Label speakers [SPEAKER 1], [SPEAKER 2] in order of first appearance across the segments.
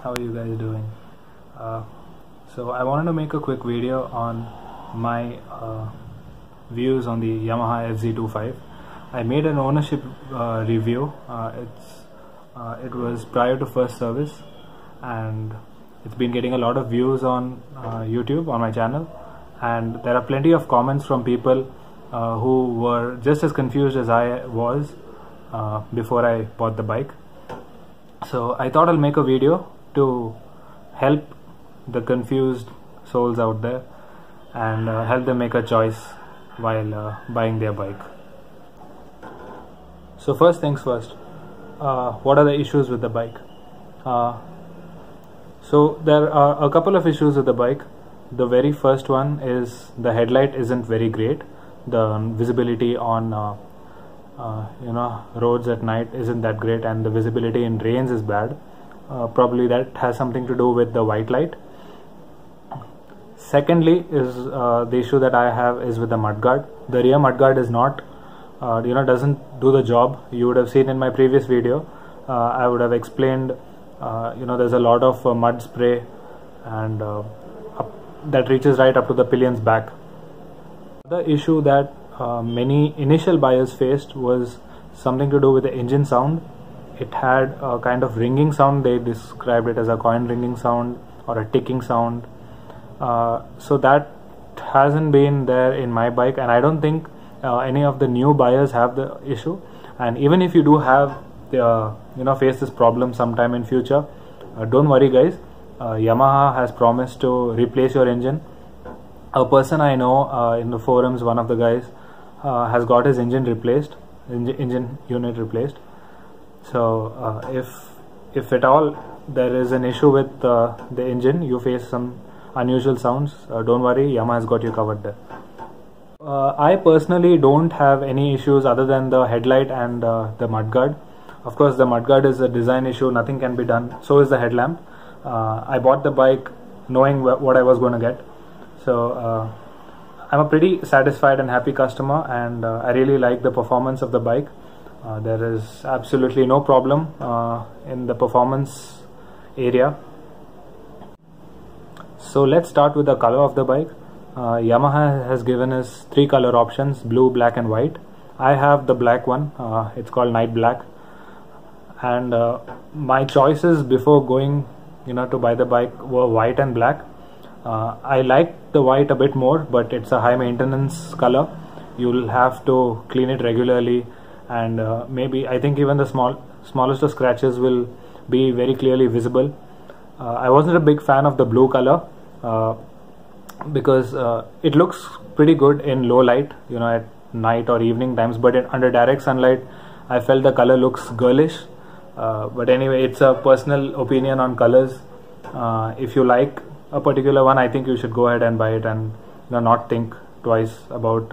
[SPEAKER 1] how are you guys doing? So I wanted to make a quick video on my views on the Yamaha FZ25. I made an ownership review. It was prior to first service, and it's been getting a lot of views on YouTube on my channel, and there are plenty of comments from people who were just as confused as I was before I bought the bike. So I thought I'll make a video to help the confused souls out there and help them make a choice while buying their bike. So first things first, what are the issues with the bike? So there are a couple of issues with the bike. The very first one is the headlight isn't very great. The visibility on roads at night isn't that great, and the visibility in rains is bad. Probably that has something to do with the white light. Secondly is the issue that I have is with the mudguard. The rear mudguard is not doesn't do the job. You would have seen in my previous video, I would have explained there's a lot of mud spray, and that reaches right up to the pillion's back. The issue that many initial buyers faced was something to do with the engine sound. It had a kind of ringing sound. They described it as a coin ringing sound or a ticking sound. So that hasn't been there in my bike, and I don't think any of the new buyers have the issue. And even if you do have face this problem sometime in future, don't worry guys. Yamaha has promised to replace your engine. A person I know in the forums, one of the guys has got his engine replaced, engine unit replaced. So if at all there is an issue with the engine, you face some unusual sounds, don't worry, Yamaha has got you covered there. I personally don't have any issues other than the headlight and the mudguard. Of course, the mudguard is a design issue, nothing can be done. So is the headlamp. I bought the bike knowing what I was going to get. So I'm a pretty satisfied and happy customer, and I really like the performance of the bike. There is absolutely no problem in the performance area. So let's start with the color of the bike. Yamaha has given us 3 color options: blue, black and white. I have the black one. It's called Night Black, and my choices before going to buy the bike were white and black. I like the white a bit more, but it's a high maintenance color. You'll have to clean it regularly, and I think even the smallest of scratches will be very clearly visible. I wasn't a big fan of the blue color because it looks pretty good in low light, at night or evening times, but under direct sunlight I felt the color looks girlish. But anyway, it's a personal opinion on colors. If you like a particular one, I think you should go ahead and buy it and not think twice about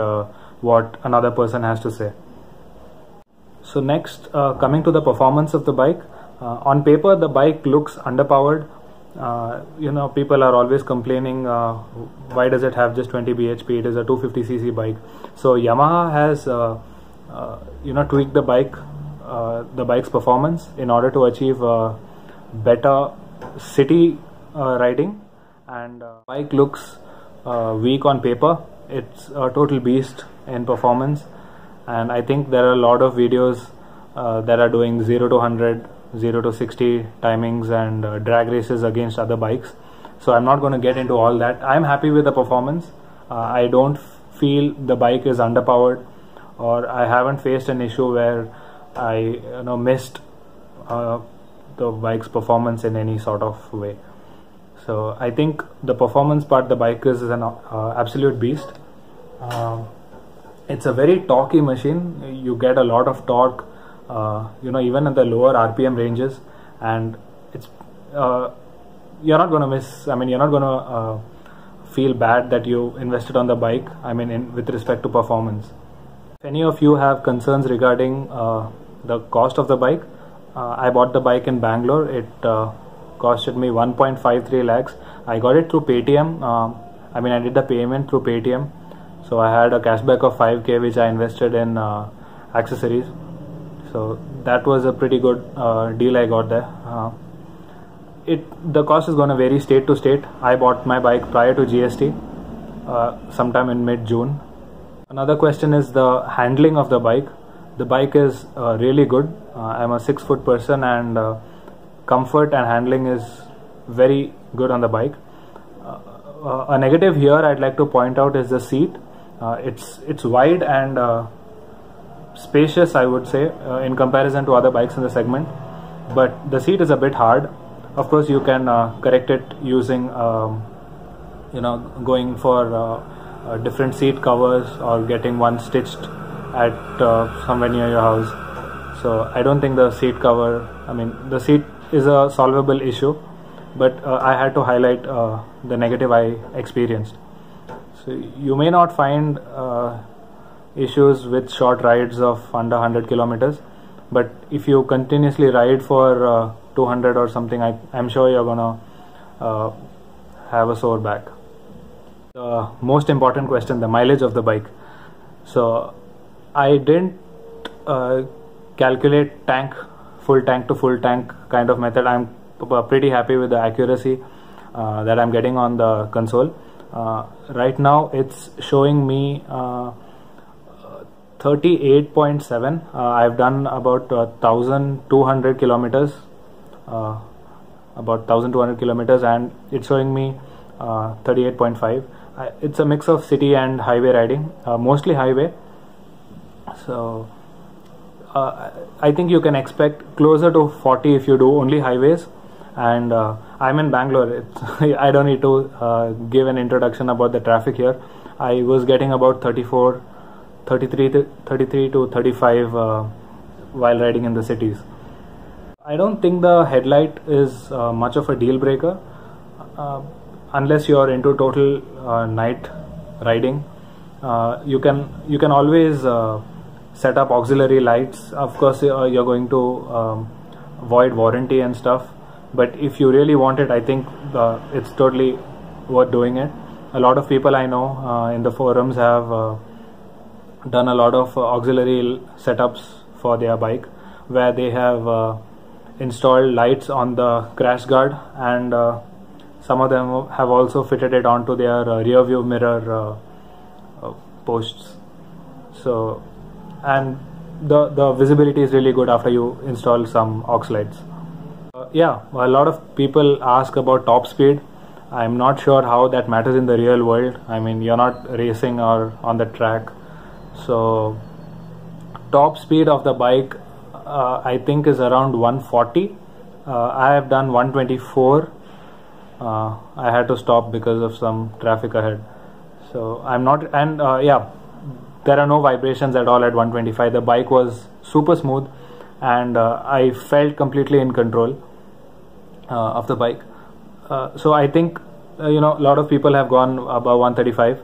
[SPEAKER 1] what another person has to say. So next, coming to the performance of the bike. On paper the bike looks underpowered. People are always complaining, why does it have just 20 bhp? It is a 250cc bike. So Yamaha has tweaked the bike's performance in order to achieve better city riding, and bike looks weak on paper. It's a total beast in performance, and I think there are a lot of videos that are doing 0 to 100, 0 to 60 timings and drag races against other bikes. So I'm not going to get into all that. I'm happy with the performance. I don't feel the bike is underpowered, or I haven't faced an issue where I missed the bike's performance in any sort of way. So I think the performance part, the bike is an absolute beast. It's a very torquey machine. You get a lot of torque even at the lower RPM ranges, and it's you're not going to miss, you're not going to feel bad that you invested on the bike, with respect to performance. If any of you have concerns regarding the cost of the bike, I bought the bike in Bangalore. It costed me 1.53 lakhs. I got it through Paytm. I did the payment through Paytm, so I had a cashback of 5k which I invested in accessories. So that was a pretty good deal I got there. the cost is going to vary state to state. I bought my bike prior to GST, sometime in mid-June. Another question is the handling of the bike. The bike is really good. I'm a 6-foot person, and comfort and handling is very good on the bike. A negative here I'd like to point out is the seat. It's wide and spacious, I would say, in comparison to other bikes in the segment, but the seat is a bit hard. Of course, you can correct it using going for different seat covers or getting one stitched at somewhere near your house. So I don't think the seat is a solvable issue, but I had to highlight the negative I experienced. So you may not find issues with short rides of under 100 kilometers, but if you continuously ride for 200 or something, I'm sure you're gonna have a sore back. The most important question, the mileage of the bike. So I didn't calculate full tank to full tank kind of method. I'm pretty happy with the accuracy that I'm getting on the console. Right now it's showing me 38.7. I've done about 1,200 kilometers, and it's showing me 38.5. It's a mix of city and highway riding, mostly highway. So I think you can expect closer to 40 if you do only highways. And I'm in Bangalore. I don't need to give an introduction about the traffic here. I was getting about 33 to 35 while riding in the cities. I don't think the headlight is much of a deal breaker unless you're into total night riding. You can always set up auxiliary lights. Of course, you're going to void warranty and stuff, but if you really want it, I think it's totally worth doing it. A lot of people I know in the forums have done a lot of auxiliary setups for their bike, where they have installed lights on the crash guard, and some of them have also fitted it onto their rear view mirror posts. So, and the visibility is really good after you install some aux lights. Yeah, a lot of people ask about top speed. I'm not sure how that matters in the real world. I mean, you're not racing or on the track. So top speed of the bike I think is around 140. I have done 124. I had to stop because of some traffic ahead. So I'm not, and yeah, there are no vibrations at all at 125. The bike was super smooth, and I felt completely in control of the bike. So I think a lot of people have gone above 135,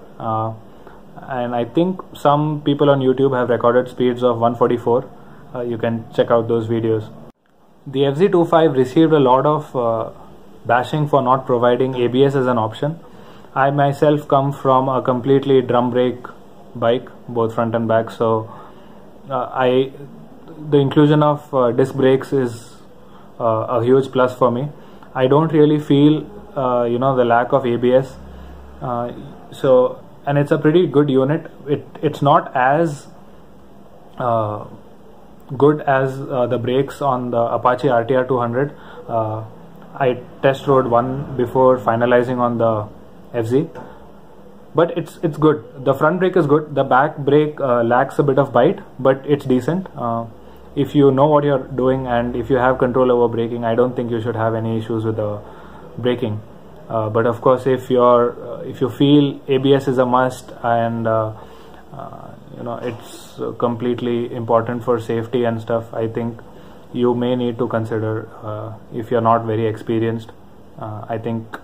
[SPEAKER 1] and I think some people on YouTube have recorded speeds of 144. You can check out those videos. The FZ25 received a lot of bashing for not providing ABS as an option. I myself come from a completely drum brake bike, both front and back, so the inclusion of disc brakes is a huge plus for me. I don't really feel the lack of ABS, so, and it's a pretty good unit. It's not as good as the brakes on the Apache RTR 200. I test rode one before finalizing on the FZ, but it's good. The front brake is good. The back brake lacks a bit of bite, but it's decent. If you know what you're doing and if you have control over braking, I don't think you should have any issues with the braking. But of course, if you feel ABS is a must, and it's completely important for safety and stuff, I think you may need to consider, if you're not very experienced, I think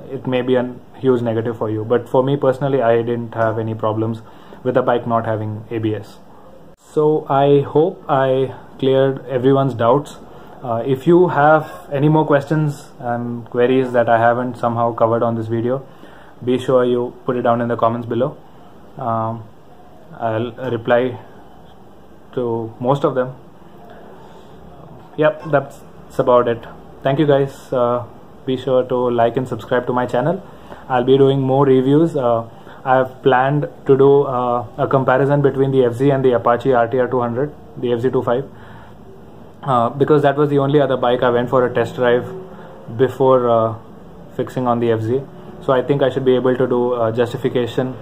[SPEAKER 1] it may be a huge negative for you. But for me personally, I didn't have any problems with the bike not having ABS. So I hope I cleared everyone's doubts. If you have any more questions and queries that I haven't somehow covered on this video, be sure you put it down in the comments below. I'll reply to most of them. Yep, that's about it. thank you guys. Be sure to like and subscribe to my channel. I'll be doing more reviews. I have planned to do a comparison between the FZ and the Apache RTR 200, the FZ25, because that was the only other bike I went for a test drive before fixing on the FZ. So I think I should be able to do justification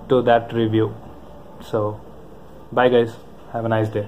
[SPEAKER 1] to that review. So bye guys, have a nice day.